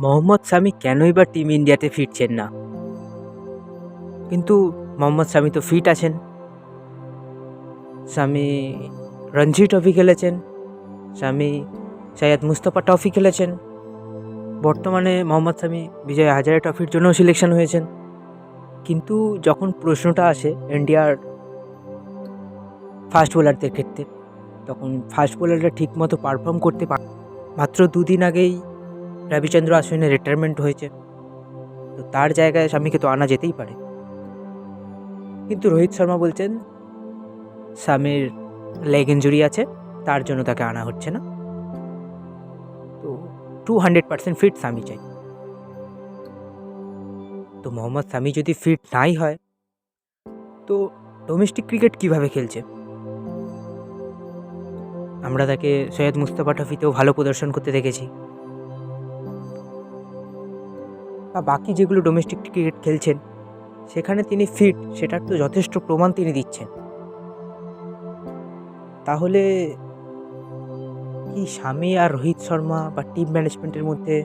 মোহাম্মদ শামি কেনই বা টিম ইন্ডিয়াতে ফিরছেন না? কিন্তু মোহাম্মদ শামি তো ফিট আছেন। শামি রঞ্জি ট্রফি খেলেছেন, শামি সৈয়দ মুস্তফা ট্রফি খেলেছেন। বর্তমানে মোহাম্মদ শামি বিজয় হাজারে ট্রফির জন্যও সিলেকশন হয়েছেন। কিন্তু যখন প্রশ্নটা আসে ইন্ডিয়ার ফাস্ট বোলারদের ক্ষেত্রে, তখন ফাস্ট বোলাররা ঠিকমতো পারফর্ম করতে মাত্র দুদিন আগেই রবিচন্দ্র অশ্বিনের রিটায়ারমেন্ট হয়েছে, তো তার জায়গায় শামিকে তো আনা যেতেই পারে। কিন্তু রোহিত শর্মা বলছেন শামির লেগ ইঞ্জুরি আছে, তার জন্য তাকে আনা হচ্ছে না। তো 200% ফিট শামি চাই। তো মোহাম্মদ শামি যদি ফিট নাই হয়, তো ডোমেস্টিক ক্রিকেট কিভাবে খেলছে? আমরা তাকে সৈয়দ মুস্তফা ট্রফিতেও ভালো প্রদর্শন করতে দেখেছি, বা বাকি যেগুলো ডোমেস্টিক ক্রিকেট খেলছেন সেখানে তিনি ফিট, সেটার তো যথেষ্ট প্রমাণ তিনি দিচ্ছেন। তাহলে কি শামি আর রোহিত শর্মা বা টিম ম্যানেজমেন্টের মধ্যে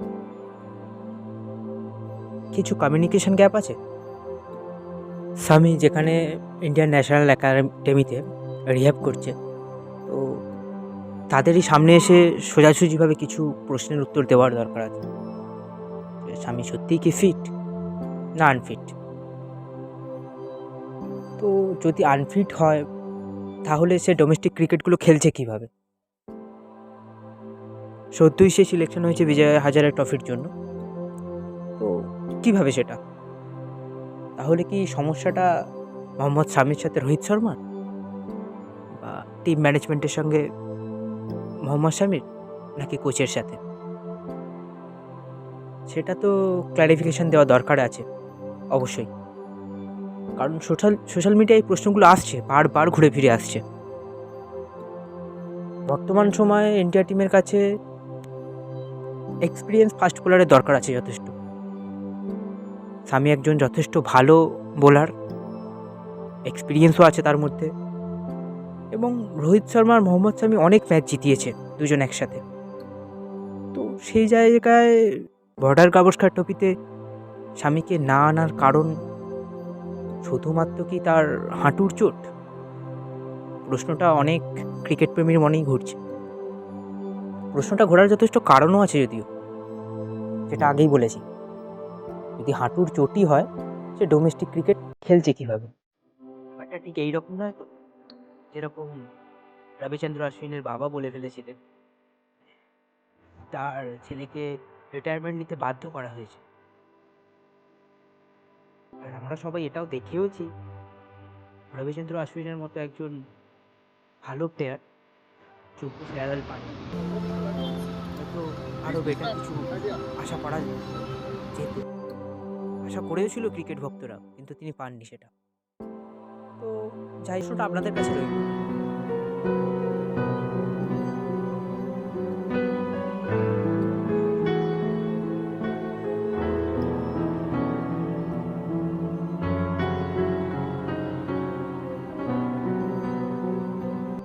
কিছু কমিউনিকেশন গ্যাপ আছে? শামি যেখানে ইন্ডিয়ান ন্যাশনাল একাডেমিতে রিহ্যাব করছে, তো তাদেরই সামনে এসে সোজাসুজিভাবে কিছু প্রশ্নের উত্তর দেওয়ার দরকার আছে। শামি সত্যিই কি ফিট না আনফিট? তো যদি আনফিট হয়, তাহলে সে ডোমেস্টিক ক্রিকেটগুলো খেলছে কিভাবে? সত্যই সে সিলেকশন হয়েছে বিজয় হাজারে ট্রফির জন্য, তো কিভাবে সেটা? তাহলে কি সমস্যাটা মোহাম্মদ শামির সাথে রোহিত শর্মার, বা টিম ম্যানেজমেন্টের সঙ্গে মোহাম্মদ শামির, নাকি কোচের সাথে? সেটা তো ক্ল্যারিফিকেশন দেওয়া দরকার আছে অবশ্যই, কারণ সোশ্যাল মিডিয়ায় এই প্রশ্নগুলো আসছে, বারবার ঘুরে ফিরে আসছে। বর্তমান সময়ে ইন্ডিয়া টিমের কাছে এক্সপিরিয়েন্স ফাস্ট বোলারের দরকার আছে যথেষ্ট। শামি একজন যথেষ্ট ভালো বোলার, এক্সপিরিয়েন্সও আছে তার মধ্যে, এবং রোহিত শর্মা আর মোহাম্মদ শামি অনেক ম্যাচ জিতিয়েছে দুজন একসাথে। তো সেই জায়গায় বর্ডার গাভাস্কার ট্রফিতে শামিকে না আনার কারণ শুধুমাত্র কি তার হাঁটুর চোট? প্রশ্নটা অনেক ক্রিকেট প্রেমীর মনেই ঘুরছে। প্রশ্নটা ঘোরার যথেষ্ট কারণও আছে যদিও, যেটা আগেই বলেছি। যদি হাঁটুর চোটই হয়, সে ডোমেস্টিক ক্রিকেট খেলছে কিভাবে? ব্যাপারটা ঠিক এইরকম নয় তো, যেরকম রবিচন্দ্র অশ্বিনের বাবা বলে ফেলেছিলেন তার ছেলেকে রিটায়ারমেন্ট নিতে বাধ্য করা হয়েছে। আর আমরা সবাই এটাও দেখেওছি, রবিচন্দ্র অশ্বিনের মতো একজন ভালো প্লেয়ার যোগ্য ফেয়ারওয়েল পান, হয়তো আরও বেটার কিছু আশা করা যেত, আশা করেওছিল ক্রিকেট ভক্তরা, কিন্তু তিনি পাননি সেটা। তো যাই, শোটা আপনাদের কাছে রইল।